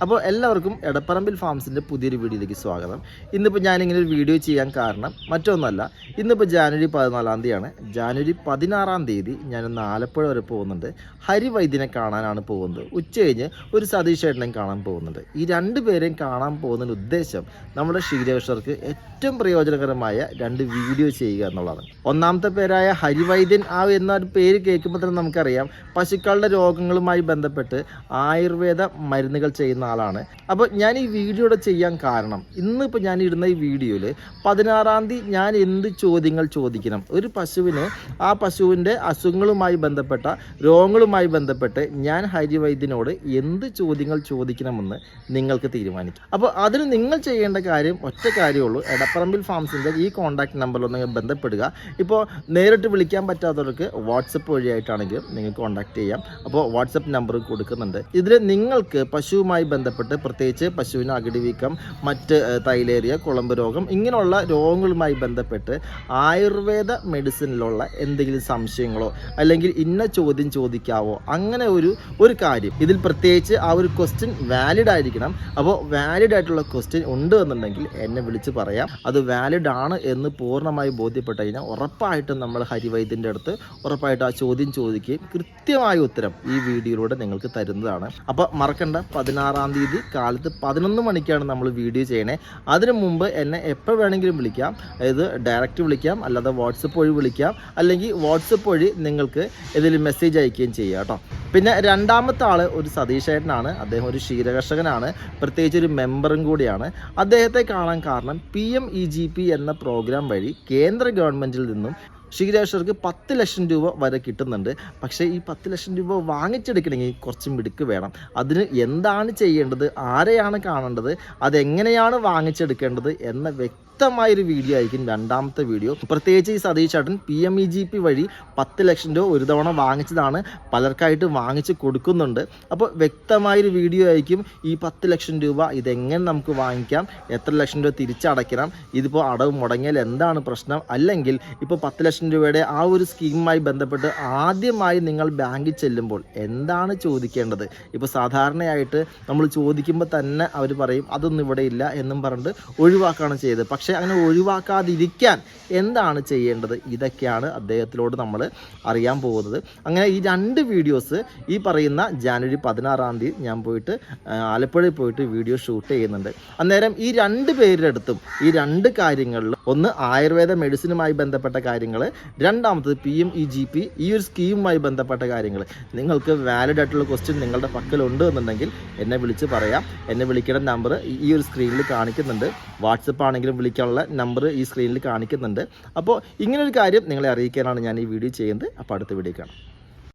അപ്പോൾ എല്ലാവർക്കും എടപ്പറമ്പിൽ ഫാംസിൻ്റെ പുതിയൊരു വീഡിയോയിലേക്ക് സ്വാഗതം. ഇന്നിപ്പോൾ ഞാനിങ്ങനെ ഒരു വീഡിയോ ചെയ്യാൻ കാരണം മറ്റൊന്നല്ല, ഇന്നിപ്പോൾ ജാനുവരി 14 തീയതിയാണ്. ജാനുവരി 16 ഞാനൊന്ന് ആലപ്പുഴ വരെ പോകുന്നുണ്ട്. ഹരിവൈദ്യനെ കാണാനാണ് പോകുന്നത്. ഉച്ച കഴിഞ്ഞ് ഒരു സതീഷ് ചേട്ടനെയും കാണാൻ പോകുന്നുണ്ട്. ഈ രണ്ട് പേരെയും കാണാൻ പോകുന്നതിൻ്റെ ഉദ്ദേശം നമ്മുടെ ക്ഷീരകർഷകർക്ക് ഏറ്റവും പ്രയോജനകരമായ രണ്ട് വീഡിയോ ചെയ്യുക എന്നുള്ളതാണ്. ഒന്നാമത്തെ പേരായ ഹരിവൈദ്യൻ എന്ന പേര് കേൾക്കുമ്പോൾ തന്നെ നമുക്കറിയാം പശുക്കളുടെ രോഗങ്ങളുമായി ബന്ധപ്പെട്ട് ആയുർവേദ മരുന്നുകൾ ചെയ്യുന്ന ആളാണ്. അപ്പോൾ ഞാൻ ഈ വീഡിയോയുടെ ചെയ്യാൻ കാരണം, ഇന്നിപ്പോൾ ഞാൻ ഇടുന്ന ഈ വീഡിയോയിൽ 16 തീയതി ഞാൻ എന്ത് ചോദ്യങ്ങൾ ചോദിക്കണം, ഒരു പശുവിന് ആ പശുവിൻ്റെ അസുഖങ്ങളുമായി ബന്ധപ്പെട്ട രോഗങ്ങളുമായി ബന്ധപ്പെട്ട് ഞാൻ ഹരിവൈദ്യനോട് എന്ത് ചോദ്യങ്ങൾ ചോദിക്കണമെന്ന് നിങ്ങൾക്ക് തീരുമാനിക്കും. അപ്പോൾ അതിന് നിങ്ങൾ ചെയ്യേണ്ട കാര്യം ഒറ്റ കാര്യമുള്ളൂ. എടപ്പറമ്പിൽ ഫാംസിൻ്റെ ഈ കോൺടാക്ട് നമ്പറിലൊന്ന് ബന്ധപ്പെടുക. ഇപ്പോൾ നേരിട്ട് വിളിക്കാൻ പറ്റാത്തവർക്ക് വാട്സപ്പ് വഴിയായിട്ടാണെങ്കിലും നിങ്ങൾക്ക് കോൺടാക്ട് ചെയ്യാം. അപ്പോൾ വാട്സപ്പ് നമ്പർ കൊടുക്കുന്നുണ്ട്. ഇതിൽ നിങ്ങൾക്ക് പശുവുമായി ബന്ധപ്പെട്ട്, പ്രത്യേകിച്ച് പശുവിന് അകിടിവീക്കം, മറ്റ് തൈലേറിയ, കുളമ്പ് രോഗം, ഇങ്ങനെയുള്ള രോഗങ്ങളുമായി ബന്ധപ്പെട്ട് ആയുർവേദ മെഡിസിനിലുള്ള എന്തെങ്കിലും സംശയങ്ങളോ അല്ലെങ്കിൽ ഇന്ന ചോദ്യം ചോദിക്കാവോ, അങ്ങനെ ഒരു കാര്യം ഇതിൽ പ്രത്യേകിച്ച് ആ ഒരു ക്വസ്റ്റ്യൻ വാലിഡ് ആയിരിക്കണം. അപ്പോൾ വാലിഡ് ആയിട്ടുള്ള ക്വസ്റ്റ്യൻ ഉണ്ട് എന്നുണ്ടെങ്കിൽ എന്നെ വിളിച്ച് പറയാം. അത് വാലിഡ് ആണ് എന്ന് പൂർണ്ണമായി ബോധ്യപ്പെട്ട് കഴിഞ്ഞാൽ ഉറപ്പായിട്ടും നമ്മൾ ഹരിവൈദ്യൻ്റെ അടുത്ത് ഉറപ്പായിട്ട് ആ ചോദ്യം ചോദിക്കുകയും കൃത്യമായ ഉത്തരം ഈ വീഡിയോയിലൂടെ നിങ്ങൾക്ക് തരുന്നതാണ്. അപ്പോൾ മറക്കണ്ട, 16 തീയതി കാലത്ത് 11 മണിക്കാണ് നമ്മൾ വീഡിയോ ചെയ്യണേ. അതിനു മുമ്പ് എന്നെ എപ്പോൾ വേണമെങ്കിലും വിളിക്കാം. അതായത് ഡയറക്റ്റ് വിളിക്കാം, അല്ലാതെ വാട്സപ്പ് വഴി വിളിക്കാം, അല്ലെങ്കിൽ വാട്സപ്പ് വഴി നിങ്ങൾക്ക് ഇതിൽ മെസ്സേജ് അയക്കുകയും ചെയ്യാം കേട്ടോ. പിന്നെ രണ്ടാമത്തെ ആൾ ഒരു സതീഷ് ചേട്ടനാണ്. അദ്ദേഹം ഒരു ക്ഷീരകർഷകനാണ്, പ്രത്യേകിച്ച് ഒരു മെമ്പറും കൂടിയാണ്. അദ്ദേഹത്തെ കാണാൻ കാരണം PMEGP എന്ന പ്രോഗ്രാം വഴി കേന്ദ്ര ഗവൺമെൻറ്റിൽ നിന്നും ക്ഷീരകർഷകർക്ക് 10 ലക്ഷം രൂപ വരെ കിട്ടുന്നുണ്ട്. പക്ഷേ ഈ 10 ലക്ഷം രൂപ വാങ്ങിച്ചെടുക്കണമെങ്കിൽ കുറച്ച് മിടുക്ക് വേണം. അതിന് എന്താണ് ചെയ്യേണ്ടത്, ആരെയാണ് കാണേണ്ടത്, അതെങ്ങനെയാണ് വാങ്ങിച്ചെടുക്കേണ്ടത് എന്ന വ്യക്തമായൊരു വീഡിയോ ആയിരിക്കും രണ്ടാമത്തെ വീഡിയോ. പ്രത്യേകിച്ച് ഈ സതീഷ് ചേട്ടൻ PMEGP വഴി 10 ലക്ഷം രൂപ ഒരു തവണ വാങ്ങിച്ചതാണ്, പലർക്കായിട്ട് വാങ്ങിച്ച് കൊടുക്കുന്നുണ്ട്. അപ്പോൾ വ്യക്തമായൊരു വീഡിയോ ആയിരിക്കും. ഈ 10 ലക്ഷം രൂപ ഇതെങ്ങനെ നമുക്ക് വാങ്ങിക്കാം, എത്ര ലക്ഷം രൂപ തിരിച്ചടയ്ക്കണം, ഇതിപ്പോൾ അടവ് മുടങ്ങിയാൽ എന്താണ് പ്രശ്നം, അല്ലെങ്കിൽ ഇപ്പോൾ 10 ലക്ഷം രൂപയുടെ ആ ഒരു സ്കീമുമായി ബന്ധപ്പെട്ട് ആദ്യമായി നിങ്ങൾ ബാങ്കിൽ ചെല്ലുമ്പോൾ എന്താണ് ചോദിക്കേണ്ടത്. ഇപ്പോൾ സാധാരണയായിട്ട് നമ്മൾ ചോദിക്കുമ്പോൾ തന്നെ അവർ പറയും അതൊന്നും ഇവിടെ ഇല്ല എന്നും പറഞ്ഞിട്ട് ഒഴിവാക്കുകയാണ് ചെയ്തത്. പക്ഷേ അങ്ങനെ ഒഴിവാക്കാതിരിക്കാൻ എന്താണ് ചെയ്യേണ്ടത്, ഇതൊക്കെയാണ് അദ്ദേഹത്തിലോട് നമ്മൾ അറിയാൻ പോകുന്നത്. അങ്ങനെ ഈ രണ്ട് വീഡിയോസ് ഈ പറയുന്ന ജാനുവരി 16 തീയതി ഞാൻ പോയിട്ട് ആലപ്പുഴയിൽ പോയിട്ട് വീഡിയോ ഷൂട്ട് ചെയ്യുന്നുണ്ട്. അന്നേരം ഈ രണ്ട് പേരുടെ അടുത്തും ഈ രണ്ട് കാര്യങ്ങളിലും, ഒന്ന് ആയുർവേദ മെഡിസിനുമായി ബന്ധപ്പെട്ട കാര്യങ്ങൾ, രണ്ടാമത്തത് PMEGP ഈ ഒരു സ്കീമുമായി ബന്ധപ്പെട്ട കാര്യങ്ങൾ, നിങ്ങൾക്ക് വാലിഡ് ആയിട്ടുള്ള ക്വസ്റ്റ്യൻ നിങ്ങളുടെ പക്കലുണ്ട് എന്നുണ്ടെങ്കിൽ എന്നെ വിളിച്ച് പറയാം. എന്നെ വിളിക്കേണ്ട നമ്പർ ഈ ഒരു സ്ക്രീനിൽ കാണിക്കുന്നുണ്ട്. വാട്സപ്പ് ആണെങ്കിലും വിളിക്കാനുള്ള നമ്പർ ഈ സ്ക്രീനിൽ കാണിക്കുന്നുണ്ട്. അപ്പോൾ ഇങ്ങനൊരു കാര്യം നിങ്ങളെ അറിയിക്കാനാണ് ഞാൻ ഈ വീഡിയോ ചെയ്യുന്നത്. അപ്പോൾ അടുത്ത വീഡിയോ കാണാം.